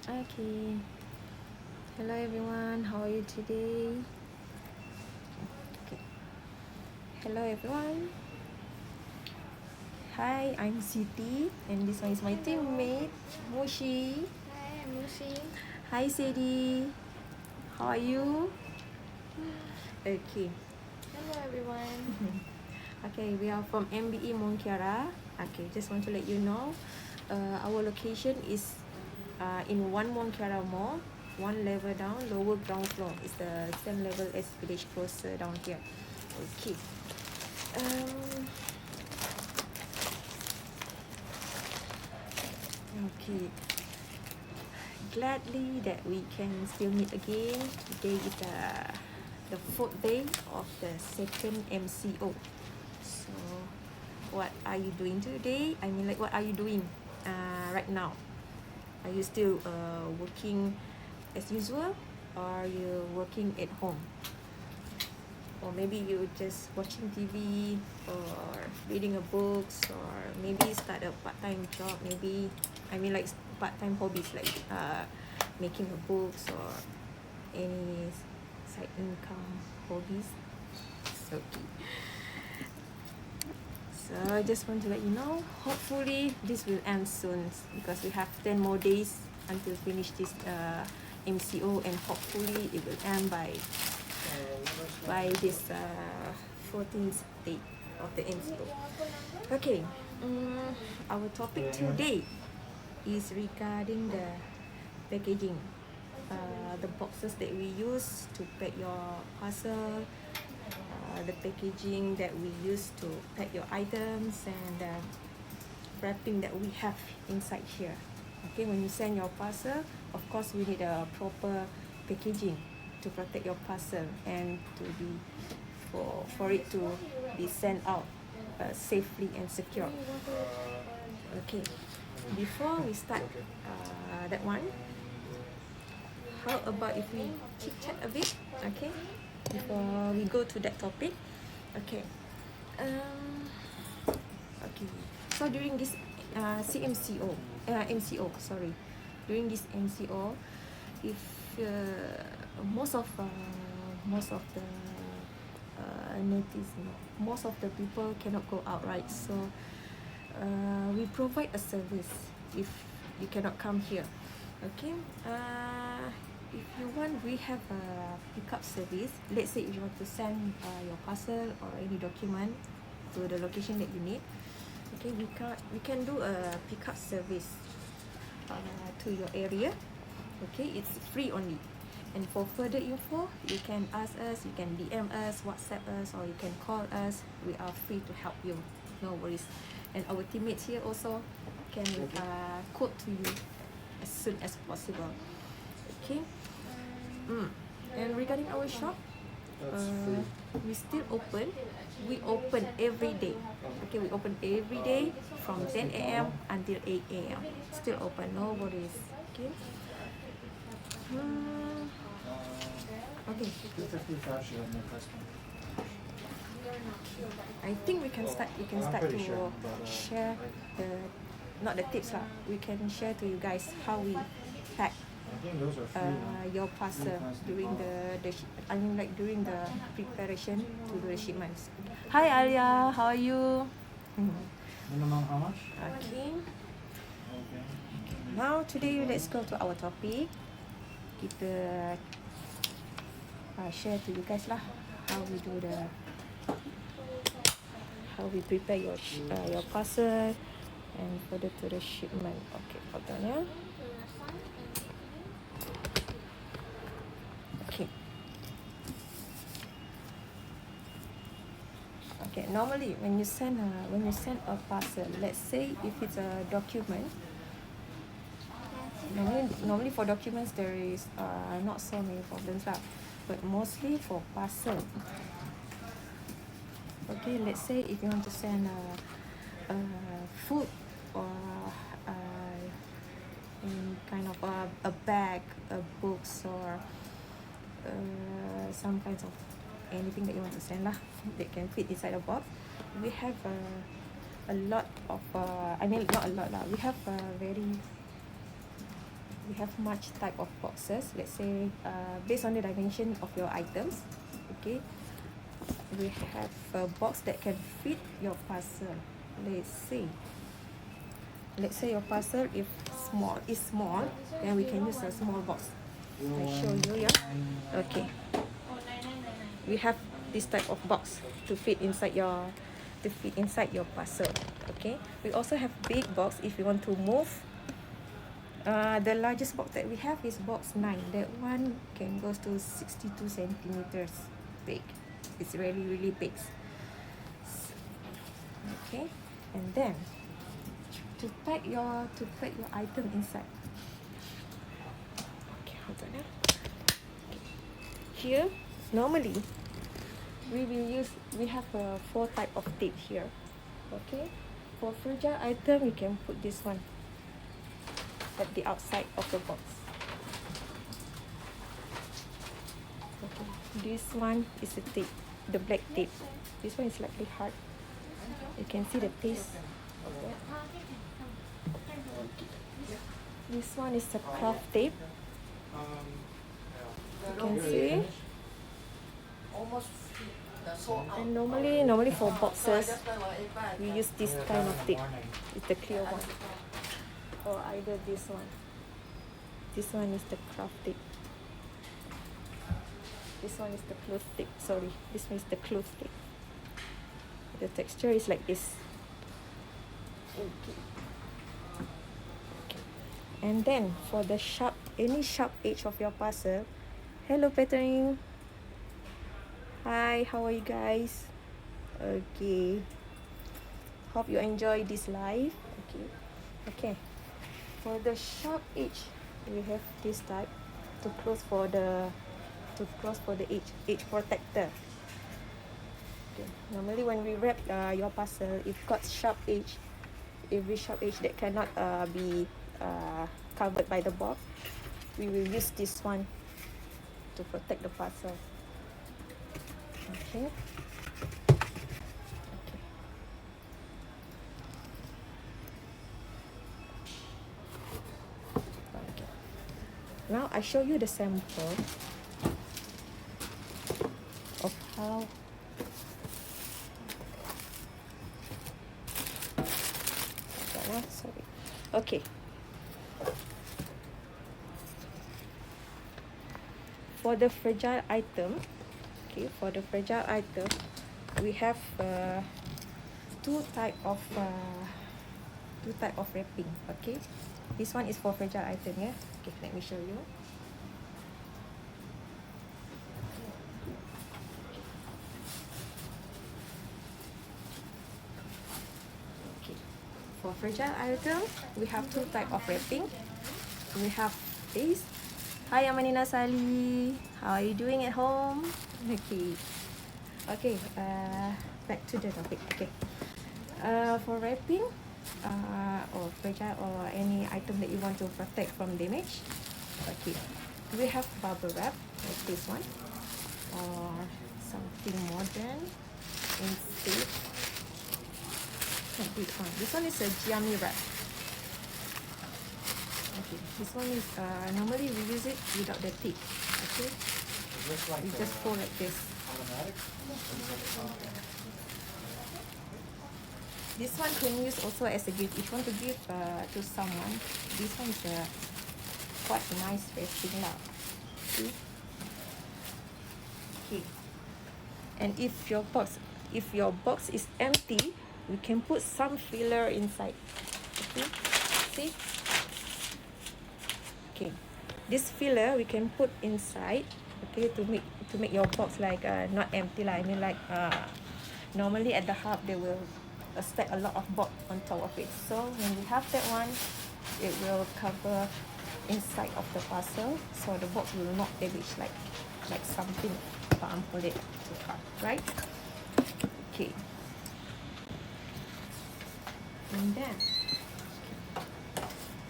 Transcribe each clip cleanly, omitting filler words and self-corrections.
Okay. Hello everyone. How are you today? Okay. Hello everyone. Hi, I'm Siti, and this one is my teammate Moshi. Hi, I'm Lucy. Hi Sadie. How are you? Okay. Hello, everyone. Okay, we are from MBE Monkiara. Okay, just want to let you know, our location is in one Monkiara Mall, one level down, lower ground floor. It's the same level as Village Closer down here. Okay. Okay. Gladly that we can still meet again. Today is the fourth day of the second MCO. So, what are you doing today? I mean, like, what are you doing right now? Are you still working as usual, or are you working at home? Or maybe you just watching TV, or reading a books, or maybe start a part-time job. Maybe, I mean, like, part-time hobbies, like making a books or any side income hobbies. So, I just want to let you know, hopefully this will end soon, because we have 10 more days until finish this MCO, and hopefully it will end by this 14th day of the MCO. Okay, our topic today is regarding the packaging, the boxes that we use to pack your parcel, the packaging that we use to pack your items, and wrapping that we have inside here. Okay, when you send your parcel, of course we need a proper packaging to protect your parcel and to be for it to be sent out safely and secure. Okay, before we start that one, how about if we chit chat a bit? Okay, before we go to that topic. Okay. Okay. So during this MCO, sorry, during this MCO, if most of the notice, most of the people cannot go out, right? So we provide a service if you cannot come here. Okay. If you want, we have a pickup service. Let's say if you want to send your parcel or any document to the location that you need. Okay, we can do a pickup service to your area. Okay, it's free only. And for further info, you can ask us, you can DM us, WhatsApp us, or you can call us. We are free to help you. No worries. And our teammates here also can quote to you as soon as possible. Okay. And regarding our shop, we still open. We open every day. Okay, we open every day from 10 a.m. until 8 a.m. Still open, no worries. Okay. Okay. I think we can start. We can start to share the, not the tips lah. We can share to you guys how we pack your parcel during I mean, like, during the preparation to do the shipments. Hi Alia, how are you? Minimum how much? Okay. Okay. Now today let's go to our topic. Kita share to you guys lah how we do how we prepare your parcel and further to the shipment. Okay, hold on, yeah. Okay. Okay, normally when you send a parcel, let's say if it's a document, normally for documents there is not so many problems lah, but mostly for parcel. Okay, let's say if you want to send food, or in kind of a bag, a books, or some kinds of anything that you want to send lah, that can fit inside a box. We have a lot of I mean, not a lot lah, we have a very we have much type of boxes. Let's say based on the dimension of your items, okay, we have a box that can fit your parcel. Let's say your parcel if is small, then we can use a small box. I show you, yeah. Okay, we have this type of box to fit inside your parcel. Okay, we also have big box if you want to move. The largest box that we have is box 9. That one can goes to 62 centimeters big. It's really big. Okay, and then to pack your item inside. Okay, hold on. Here, normally we have 4 type of tape here. Okay, for fragile item we can put this one at the outside of the box. Okay, this one is a tape, the black tape. This one is slightly hard. You can see the taste of that. This one is a craft tape. You can see. And normally for boxes, we use this kind of tape. It's the clear one, or either this one. This one is the craft tape. This one is the cloth tape. Sorry, this one is the cloth tape. The texture is like this. Okay. And then for the any sharp edge of your parcel. Hello, Petering. Hi, how are you guys? Okay. Hope you enjoy this live. Okay. For the sharp edge, we have this type to close for the edge protector. Okay. Normally when we wrap your parcel, if got sharp edge, every sharp edge that cannot be covered by the box, we will use this one to protect the parcel. Okay. Now I show you the sample of how sorry. Okay. For the fragile item, we have two type of wrapping. Okay, this one is for fragile item. Yeah. Okay, let me show you. Okay, for fragile item, we have two type of wrapping. We have this. Hi Amanina Sali, how are you doing at home? Okay, back to the topic. Okay, for wrapping or fragile or any item that you want to protect from damage, okay, we have bubble wrap like this one, or something modern instead like this one. This one is a Geami wrap. Okay, this one is normally we use it without the tip. Okay, we just fold like this. This one can use also as a gift. If you want to give to someone, this one is a quite nice wrapping lah. Okay, and if your box is empty, we can put some filler inside. Okay, see. Okay, this filler we can put inside, okay, to make your box like not empty lah. I mean like normally at the hub they will stack a lot of box on top of it. So when we have that one, it will cover inside of the parcel, so the box will not damage like something put it to cut, right? Okay. And then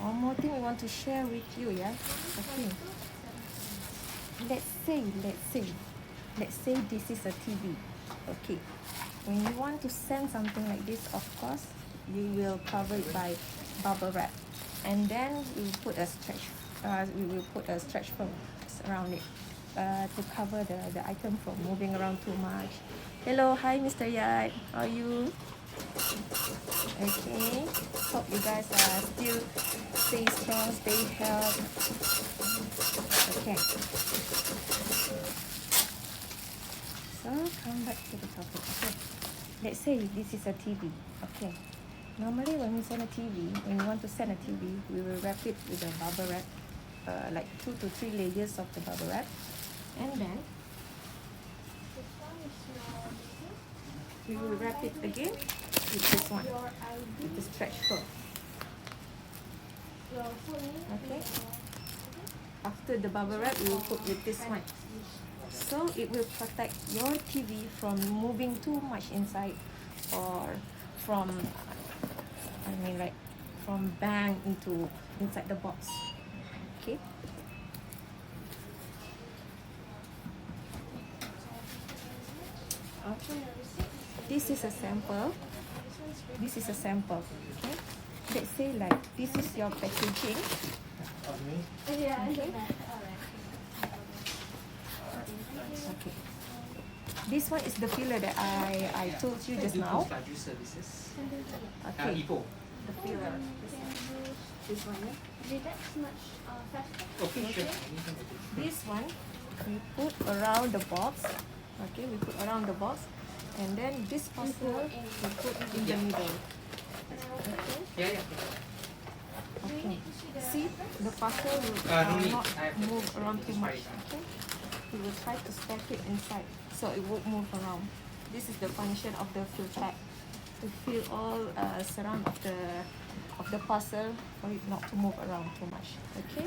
one more thing we want to share with you, yeah. Okay. Let's say this is a TV. Okay. When you want to send something like this, of course, you will cover it by bubble wrap, and then we put a stretch we will put a stretch film around it to cover the item from moving around too much. Hello, hi Mr. Yat, how are you? Okay, hope you guys are still stay strong, stay healthy. Okay, so come back to the topic. Okay, let's say this is a TV. Okay, normally when we send a TV, when we want to send a TV, we will wrap it with a bubble wrap, like 2 to 3 layers of the bubble wrap, and then we will wrap it again with this one, with the stretch film. Okay, after the bubble wrap, we will put with this one, so it will protect your TV from moving too much inside, or from like from bang into inside the box. Okay, okay, this is a sample. This is a sample. Okay, let's say like this is your packaging. Okay, okay, this one is the filler that I told you just now. services. Okay, Ipoh. the filler, this one, yeah? That's much faster. Okay, sure. This one we put around the box. Okay, we put around the box, and then this parcel we put in the middle. Okay, Yeah. okay, see, the parcel will No need. not move around too much. Okay, we will try to stack it inside so it won't move around. This is the function of the fill tag, to fill all surround of the parcel for it not to move around too much. Okay,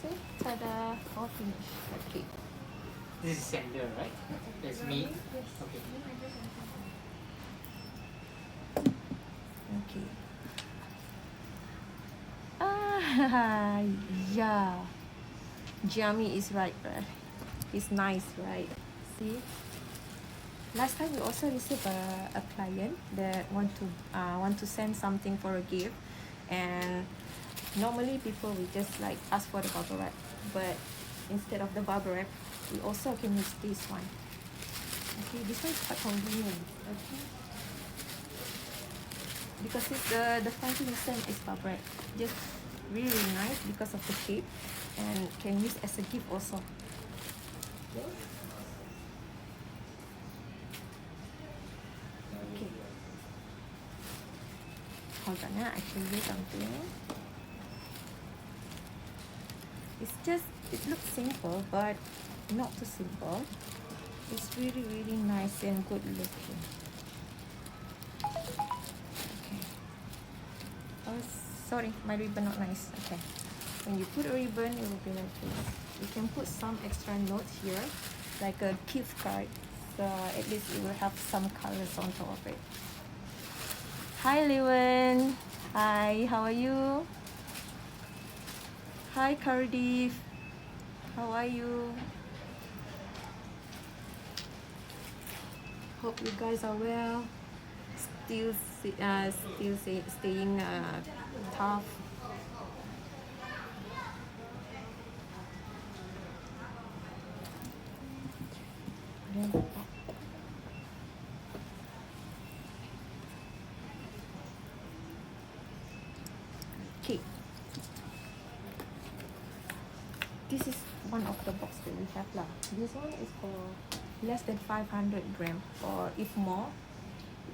see, tada, all finished. Okay, This is sender, right? That's me. Okay. okay. Ah, yeah, Geami is right, right? It's nice, right? See, last time we also received a client that want to send something for a gift, and normally people will just like ask for the bubble wrap, but instead of the bubble wrap, we also can use this one. Okay, this one is quite convenient. Okay, because it's the function is same as bubble wrap, just really nice because of the shape, and can use as a gift also. Okay. Okay. Hold on, I show you something. It's just, it looks simple, but not too simple. It's really, really nice and good looking. Okay. Oh, sorry, my ribbon not nice. Okay. When you put a ribbon, it will be like this. You can put some extra notes here, like a gift card. So at least it will have some colors on top of it. Hi, Lewin. Hi, how are you? Hi, Cardiff. How are you? Hope you guys are well. Still staying tough. Okay. This is one of the box that we have lah. This one is for less than 500 gram, or if more,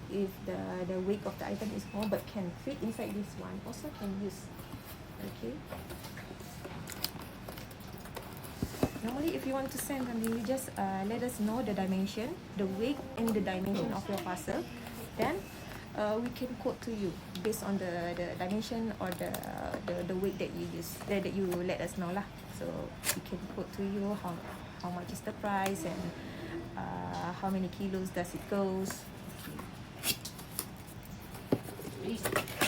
if the weight of the item is more, but can fit inside this one, also can use. Okay. Normally, if you want to send something, you just let us know the dimension, the weight and the dimension of your parcel. Then we can quote to you based on the dimension or the weight that you use, that you let us know lah. So we can quote to you how much is the price, and how many kilos does it goes. Okay.